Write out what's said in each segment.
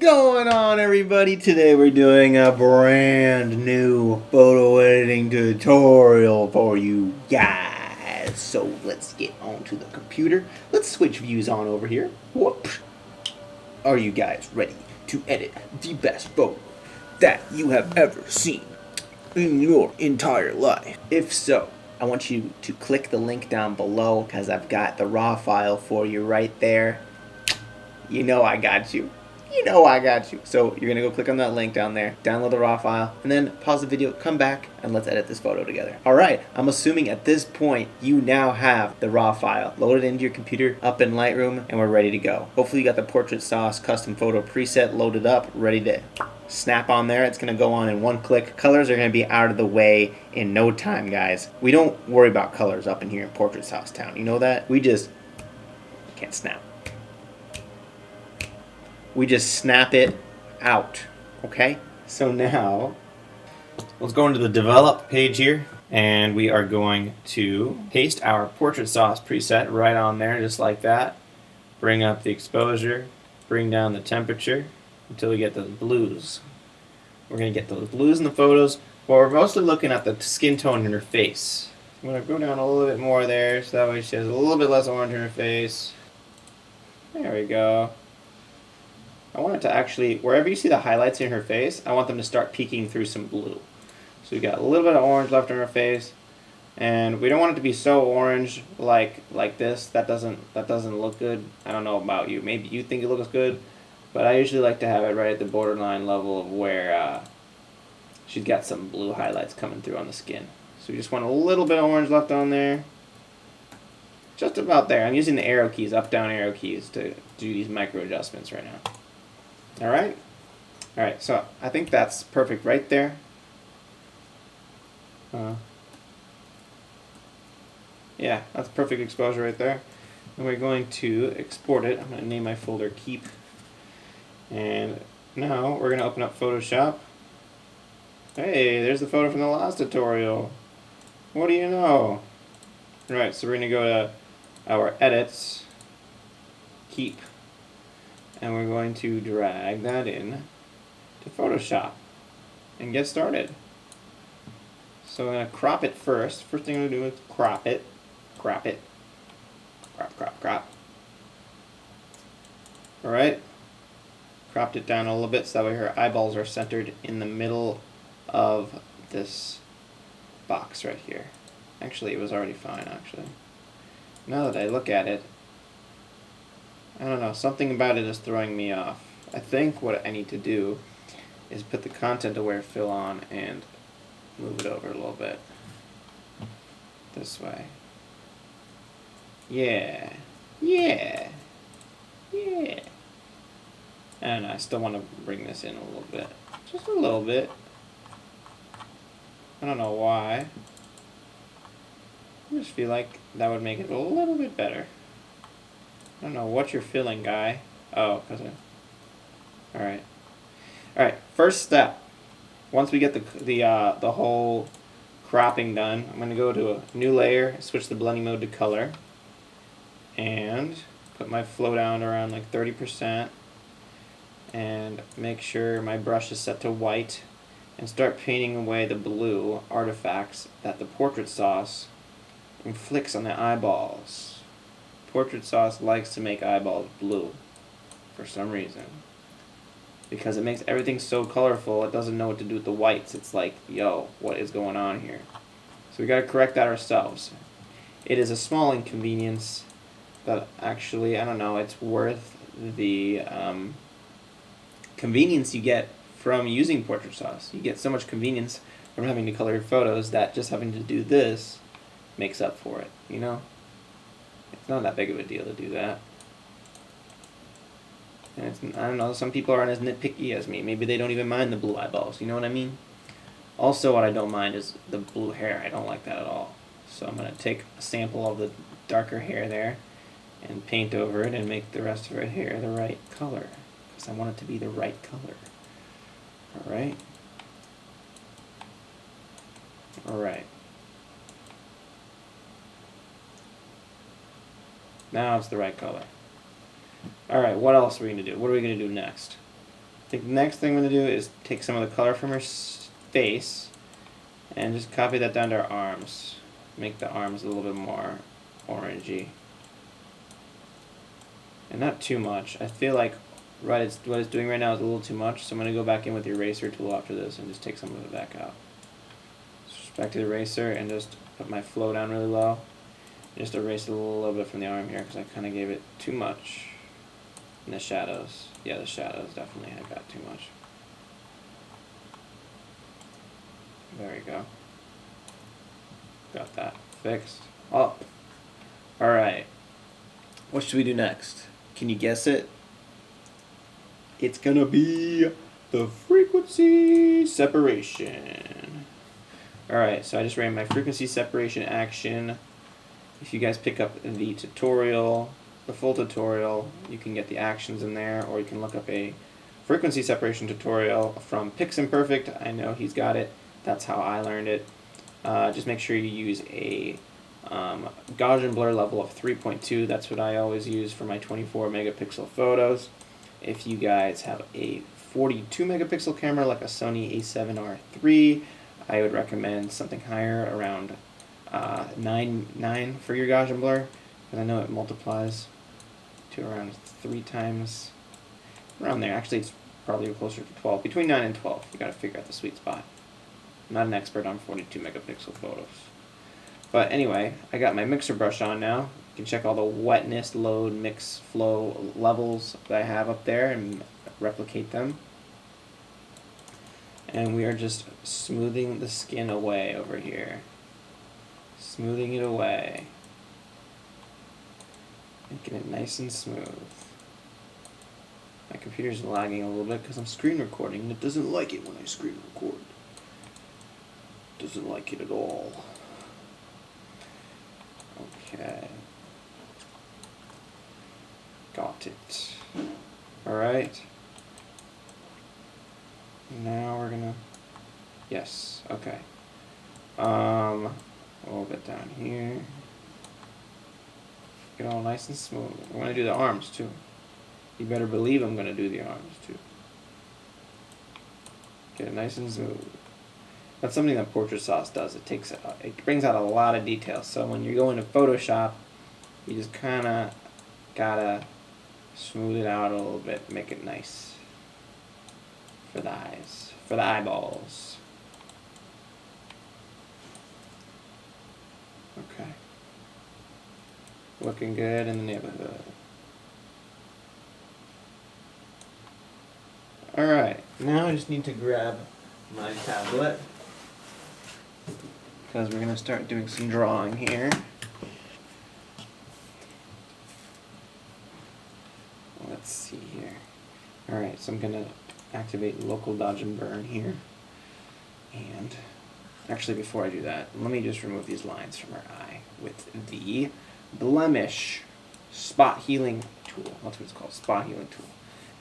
going on, everybody? Today we're doing a brand new photo editing tutorial for you guys. So let's get onto the computer. Let's switch views on over here. Whoop. Are you guys ready to edit the best photo that you have ever seen in your entire life? If so, I want you to click the link down below because I've got the raw file for you right there. You know I got you. So you're gonna go click on that link down there, download the raw file, and then pause the video, come back, and let's edit this photo together. Alright, I'm assuming at this point you now have the raw file loaded into your computer, up in Lightroom, and we're ready to go. Hopefully you got the Portrait Sauce custom photo preset loaded up, ready to snap on there. It's gonna go on in one click. Colors are gonna be out of the way in no time, guys. We don't worry about colors up in here in Portrait Sauce Town. You know that? We just can't snap. We just snap it out, okay? So now, let's go into the develop page here, and we are going to paste our Portrait Sauce preset right on there, just like that. Bring up the exposure, bring down the temperature until we get those blues. We're gonna get those blues in the photos, but we're mostly looking at the skin tone in her face. I'm gonna go down a little bit more there, so that way she has a little bit less orange in her face. There we go. I want it to actually, wherever you see the highlights in her face, I want them to start peeking through some blue. So we got a little bit of orange left in her face, and we don't want it to be so orange like this. That doesn't look good. I don't know about you. Maybe you think it looks good, but I usually like to have it right at the borderline level of where she's got some blue highlights coming through on the skin. So we just want a little bit of orange left on there. Just about there. I'm using the arrow keys, up down arrow keys, to do these micro adjustments right now. Alright, so I think that's perfect right there. Yeah, that's perfect exposure right there. And we're going to export it. I'm going to name my folder Keep. And now we're going to open up Photoshop. Hey, there's the photo from the last tutorial. What do you know? Alright, so we're going to go to our Edits, Keep. And we're going to drag that in to Photoshop and get started. So I'm going to crop it first. First thing I'm going to do is crop it. Crop. Alright. Cropped it down a little bit so that way her eyeballs are centered in the middle of this box right here. Actually, it was already fine, actually. Now that I look at it, I don't know, something about it is throwing me off. I think what I need to do is put the content aware fill on and move it over a little bit. This way. Yeah. And I still want to bring this in a little bit. Just a little bit. I don't know why. I just feel like that would make it a little bit better. I don't know what you're feeling, guy. Oh, because Alright. Alright, first step. Once we get the whole cropping done, I'm going to go to a new layer, switch the blending mode to color, and put my flow down around like 30%, and make sure my brush is set to white, and start painting away the blue artifacts that the Portrait Sauce inflicts on the eyeballs. Portrait Sauce likes to make eyeballs blue for some reason, because it makes everything so colorful it doesn't know what to do with the whites. It's like, yo, what is going on here? So we got to correct that ourselves. It is a small inconvenience, but actually, I don't know, it's worth the convenience you get from using Portrait Sauce. You get so much convenience from having to color your photos that just having to do this makes up for it, you know? It's not that big of a deal to do that. And it's, I don't know, some people aren't as nitpicky as me. Maybe they don't even mind the blue eyeballs, you know what I mean? Also, what I don't mind is the blue hair. I don't like that at all. So I'm going to take a sample of the darker hair there and paint over it and make the rest of her hair the right color, because I want it to be the right color. Alright? Alright. Now it's the right color. Alright, what else are we going to do? What are we going to do next? I think the next thing I'm going to do is take some of the color from her face and just copy that down to her arms. Make the arms a little bit more orangey. And not too much. I feel like what it's doing right now is a little too much, so I'm going to go back in with the eraser tool after this and just take some of it back out. Just back to the eraser and just put my flow down really low. Just erase a little bit from the arm here because I kind of gave it too much in the shadows. Yeah, the shadows definitely I got too much. There we go. Got that fixed up. Alright. What should we do next? Can you guess it? It's gonna be the frequency separation. Alright, so I just ran my frequency separation action. If you guys pick up the tutorial, the full tutorial, you can get the actions in there, or you can look up a frequency separation tutorial from Piximperfect. I know he's got it. That's how I learned it. Just make sure you use a Gaussian blur level of 3.2. That's what I always use for my 24 megapixel photos. If you guys have a 42 megapixel camera like a Sony a7R III, I would recommend something higher, around 9 for your Gaussian blur, because I know it multiplies to around 3 times, around there. Actually, it's probably closer to 12, between 9 and 12. You gotta figure out the sweet spot. I'm not an expert on 42 megapixel photos. But anyway, I got my mixer brush on now. You can check all the wetness, load, mix, flow levels that I have up there and replicate them. And we are just smoothing the skin away over here. Smoothing it away. Making it nice and smooth. My computer's lagging a little bit because I'm screen recording and it doesn't like it when I screen record. Doesn't like it at all. Okay. Got it. Alright. Now we're gonna... Yes, okay. A little bit down here. Get all nice and smooth. I'm gonna do the arms too. You better believe I'm gonna do the arms too. Get it nice and smooth. That's something that Portrait Sauce does. It brings out a lot of details. So when you're going to Photoshop, you just kind of gotta smooth it out a little bit, make it nice for the eyes, for the eyeballs. Okay. Looking good in the neighborhood. Alright, now I just need to grab my tablet, because we're going to start doing some drawing here. Let's see here. Alright, so I'm going to activate local dodge and burn here. And actually, before I do that, let me just remove these lines from our eye with the blemish spot healing tool. That's what it's called, spot healing tool.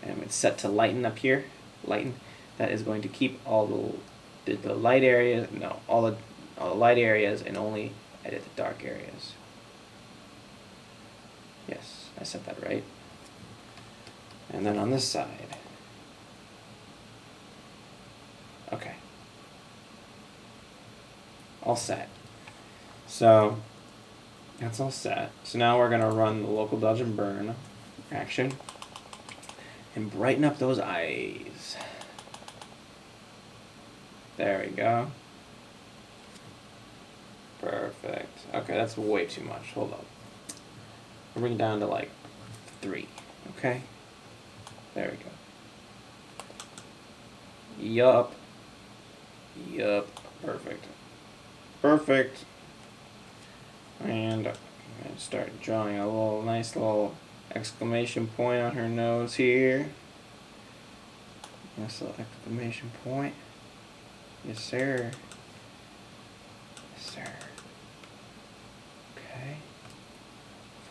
And it's set to lighten up here. Lighten. That is going to keep all the light areas, no, all the light areas, and only edit the dark areas. Yes, I said that right. And then on this side. Okay. All set. So that's all set. So now we're going to run the local dodge and burn action and brighten up those eyes. There we go. Perfect. Okay, that's way too much. Hold up. I'll bring it down to like 3. Okay? There we go. Yup. Yup. Perfect. Perfect. And I'm going to start drawing a nice little exclamation point on her nose here. Nice little exclamation point. Yes, sir. Yes, sir. Okay.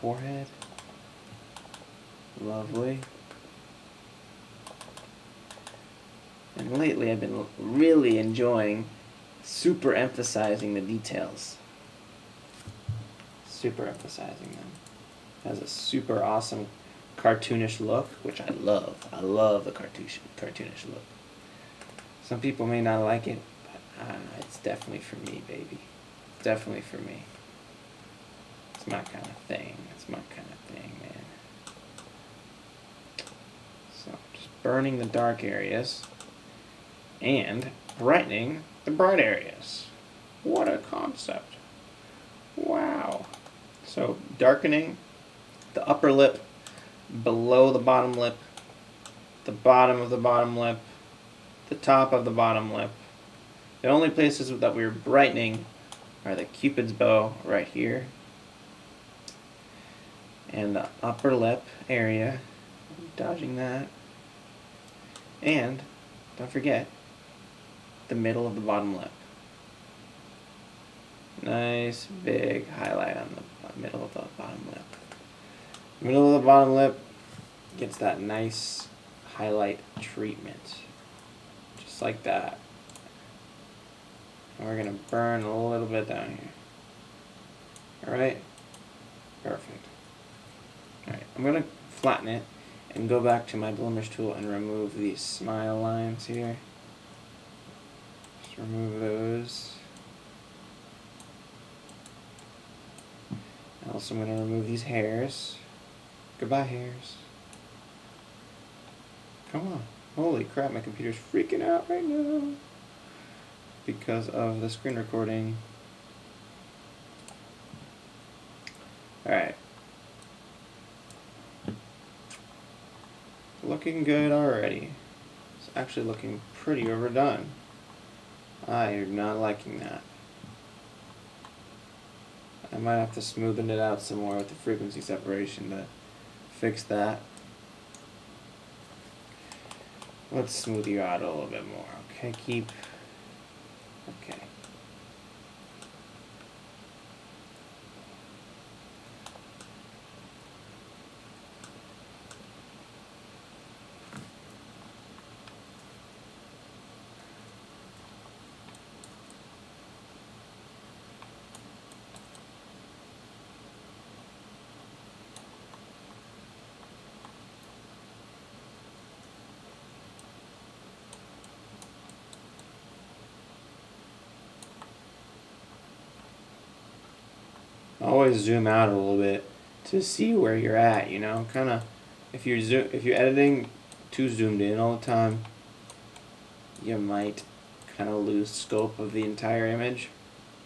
Forehead. Lovely. And lately I've been really enjoying super emphasizing the details. Super emphasizing them. It has a super awesome cartoonish look, which I love. I love the cartoonish look. Some people may not like it, but it's definitely for me, baby. It's definitely for me. It's my kind of thing. It's my kind of thing, man. So, just burning the dark areas and brightening the bright areas. What a concept. Wow. So, darkening the upper lip below the bottom lip, the bottom of the bottom lip, the top of the bottom lip. The only places that we're brightening are the Cupid's bow right here and the upper lip area, dodging that, and don't forget the middle of the bottom lip. Nice big highlight on the middle of the bottom lip. Middle of the bottom lip gets that nice highlight treatment, just like that. And we're gonna burn a little bit down here. All right, perfect. All right, I'm gonna flatten it and go back to my blemish tool and remove these smile lines here. Just remove those. Also, I'm gonna remove these hairs. Goodbye, hairs. Come on. Holy crap, my computer's freaking out right now because of the screen recording. Alright. Looking good already. It's actually looking pretty overdone. I am not liking that. I might have to smoothen it out some more with the frequency separation to fix that. Let's smooth you out a little bit more. Okay, okay. Always zoom out a little bit to see where you're at, you know, kind of if you're editing too zoomed in all the time, you might kind of lose scope of the entire image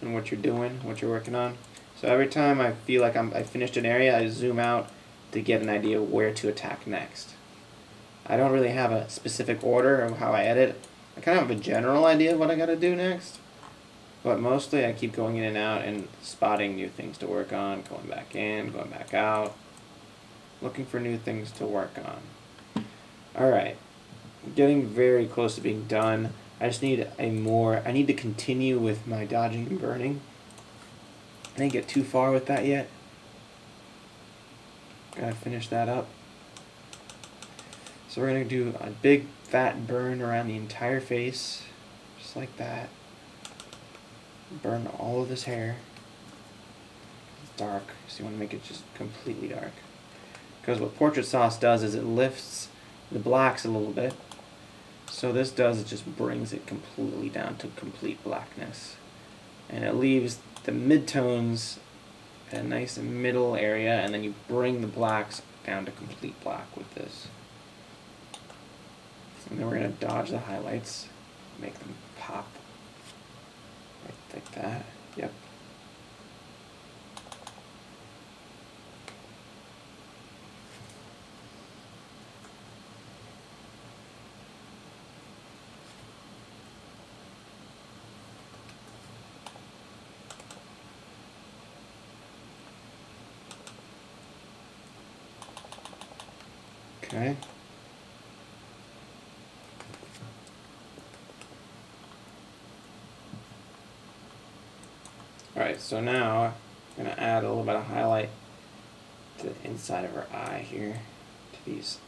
and what you're doing, what you're working on. So every time I feel like I finished an area, I zoom out to get an idea of where to attack next. I don't really have a specific order of how I edit. I kind of have a general idea of what I got to do next. But mostly I keep going in and out and spotting new things to work on, going back in, going back out, looking for new things to work on. Alright, getting very close to being done. I just need I need to continue with my dodging and burning. I didn't get too far with that yet. Gotta finish that up. So we're gonna do a big fat burn around the entire face, just like that. Burn all of this hair. It's dark, so you want to make it just completely dark. Because what Portrait Sauce does is it lifts the blacks a little bit. So this does, it just brings it completely down to complete blackness. And it leaves the midtones at a nice middle area, and then you bring the blacks down to complete black with this. And then we're going to dodge the highlights, make them pop. Like that. Yep. Okay. Alright, so now I'm going to add a little bit of highlight to the inside of her eye here. To these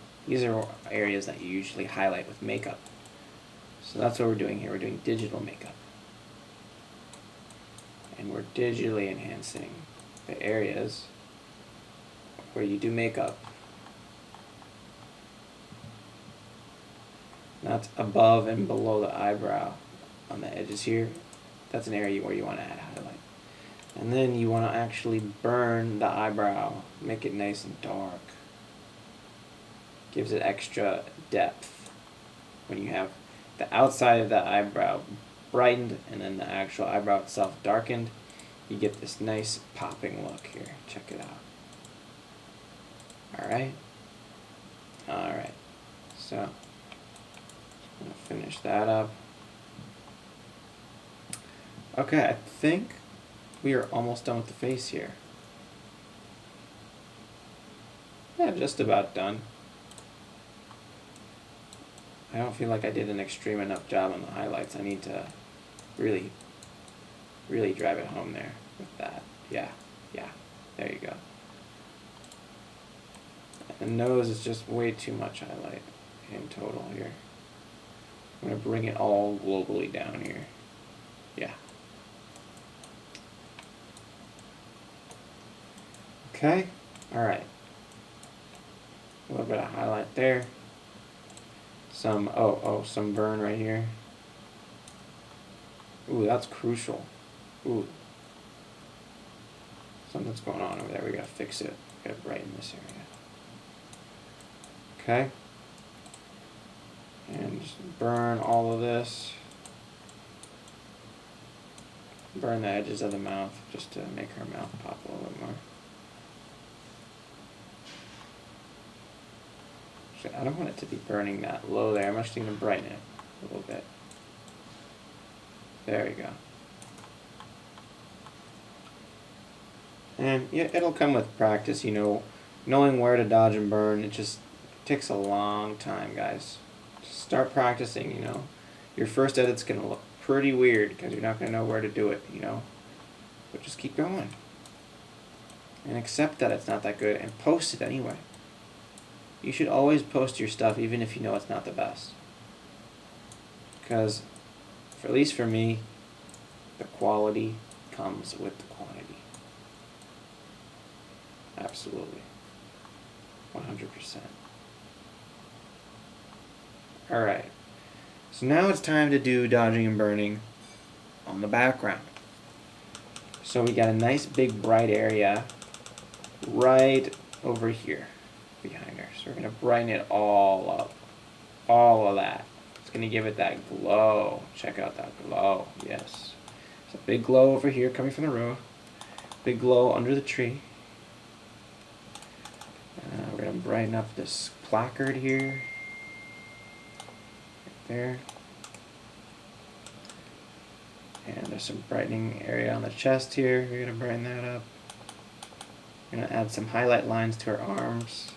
are areas that you usually highlight with makeup. So that's what we're doing here. We're doing digital makeup. And we're digitally enhancing the areas where you do makeup That's above and below the eyebrow on the edges here. That's an area where you want to add highlight. And then you want to actually burn the eyebrow, make it nice and dark. Gives it extra depth when you have the outside of the eyebrow brightened and then the actual eyebrow itself darkened. You get this nice popping look here. Check it out. Alright? Alright. So, I'm going to finish that up. Okay, I think we are almost done with the face here. Yeah, just about done. I don't feel like I did an extreme enough job on the highlights. I need to really drive it home there with that. Yeah, there you go. The nose is just way too much highlight in total here. I'm going to bring it all globally down here. Yeah. Okay, alright. A little bit of highlight there. Some, some burn right here. Ooh, that's crucial. Ooh. Something's going on over there. We gotta fix it. We gotta brighten this area. Okay. And just burn all of this. Burn the edges of the mouth just to make her mouth pop a little bit more. I don't want it to be burning that low there. I'm actually going to brighten it a little bit. There we go. And yeah, it'll come with practice, you know. Knowing where to dodge and burn, it just takes a long time, guys. Just start practicing, you know. Your first edit's going to look pretty weird because you're not going to know where to do it, you know. But just keep going. And accept that it's not that good and post it anyway. You should always post your stuff even if you know it's not the best. Because, at least for me, the quality comes with the quantity. Absolutely. 100%. Alright. So now it's time to do dodging and burning on the background. So we got a nice big bright area right over here behind her. So we're going to brighten it all up. All of that. It's going to give it that glow. Check out that glow. Yes. There's a big glow over here coming from the road. Big glow under the tree. We're going to brighten up this placard here. Right there. And there's some brightening area on the chest here. We're going to brighten that up. We're going to add some highlight lines to her arms.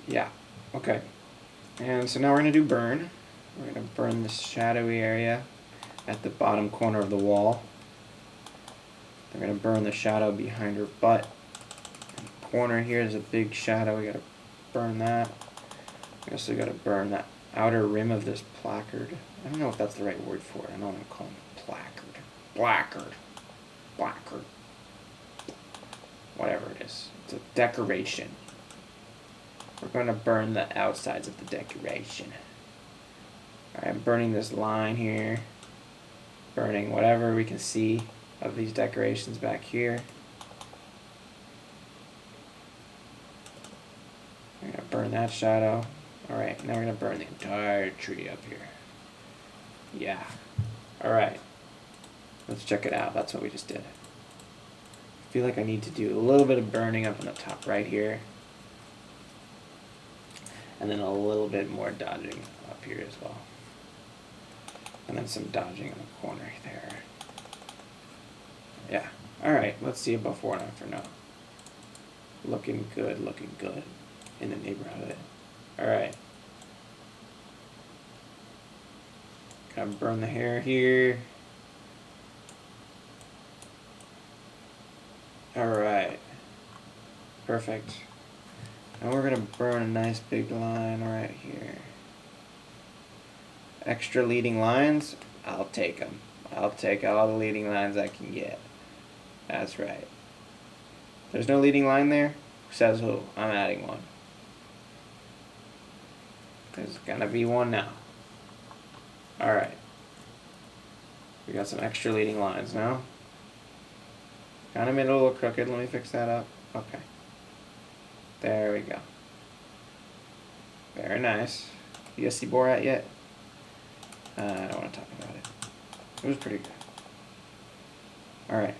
Yeah, okay. And so now we're going to do burn. We're going to burn this shadowy area at the bottom corner of the wall. We're going to burn the shadow behind her butt. In the corner here is a big shadow. We got to burn that. We also got to burn that outer rim of this placard. I don't know if that's the right word for it. I don't want to call it placard. Placard. Whatever it is. It's a decoration. We're going to burn the outsides of the decoration. Alright, I'm burning this line here. Burning whatever we can see of these decorations back here. We're going to burn that shadow. Alright, now we're going to burn the entire tree up here. Yeah. Alright. Let's check it out. That's what we just did. I feel like I need to do a little bit of burning up on the top right here. And then a little bit more dodging up here as well. And then some dodging in the corner there. Yeah. Alright, let's see a before and after now. Looking good in the neighborhood. Alright. Gotta burn the hair here. Alright. Perfect. And we're going to burn a nice big line right here. Extra leading lines, I'll take them. I'll take all the leading lines I can get. That's right. There's no leading line there? Says who? I'm adding one. There's gonna be one now. Alright. We got some extra leading lines now. Kinda made it a little crooked. Let me fix that up. Okay. There we go. Very nice. You guys see Borat yet? I don't want to talk about it. It was pretty good. Alright.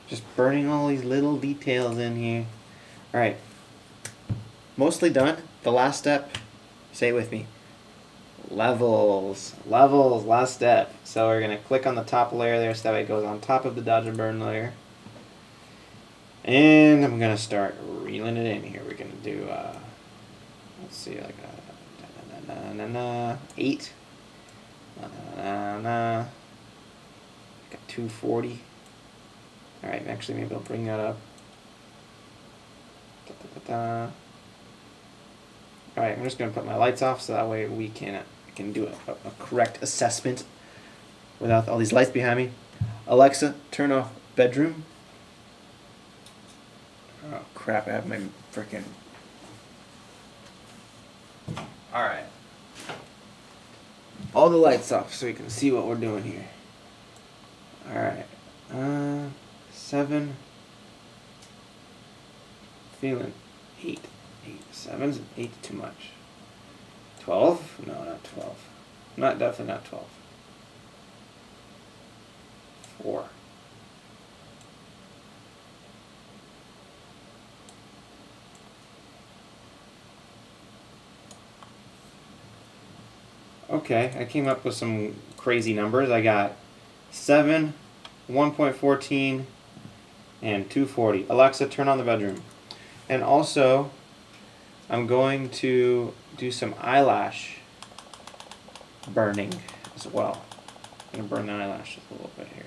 Just burning all these little details in here. Alright. Mostly done. The last step, say it with me. Levels. Levels, last step. So we're going to click on the top layer there so that way it goes on top of the dodge and burn layer. And I'm going to start reeling it in here. We're going to do, let's see, like 8. Got 240. Alright, actually maybe I'll bring that up. Alright, I'm just going to put my lights off so that way we can do a correct assessment without all these lights behind me. Alexa, turn off bedroom. Oh crap, I have my freaking... Alright. All the lights off so we can see what we're doing here. Alright. 7. Feeling 8. 7's and 8's too much. 12? No, not 12. Definitely not 12. 4. Okay, I came up with some crazy numbers. I got 7, 1.14, and 240. Alexa, turn on the bedroom. And also, I'm going to do some eyelash burning as well. I'm going to burn the eyelashes a little bit here.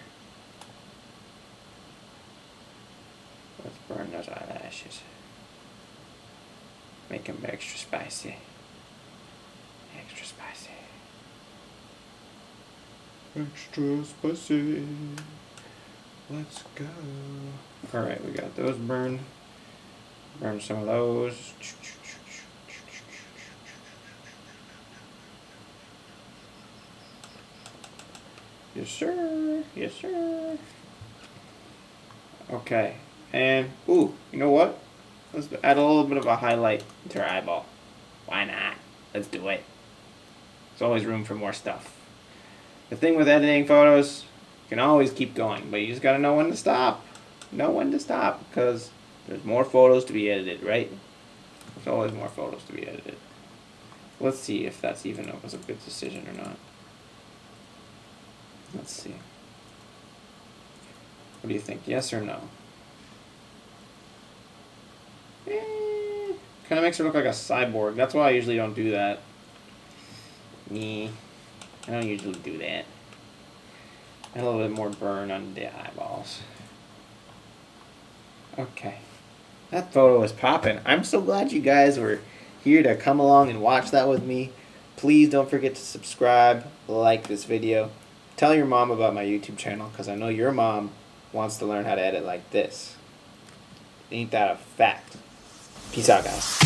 Let's burn those eyelashes. Make them extra spicy. Extra spicy. Extra spicy. Let's go. Alright, we got those burned. Burn some of those. Yes, sir. Yes, sir. Okay. And, ooh, you know what? Let's add a little bit of a highlight to our eyeball. Why not? Let's do it. There's always room for more stuff. The thing with editing photos, you can always keep going, but you just gotta know when to stop. Know when to stop, because there's more photos to be edited, right? There's always more photos to be edited. Let's see if that's even was a good decision or not. Let's see. What do you think? Yes or no? Kind of makes her look like a cyborg. That's why I usually don't do that. I don't usually do that. And a little bit more burn on the eyeballs. Okay. That photo is popping. I'm so glad you guys were here to come along and watch that with me. Please don't forget to subscribe, like this video. Tell your mom about my YouTube channel, because I know your mom wants to learn how to edit like this. Ain't that a fact? Peace out, guys.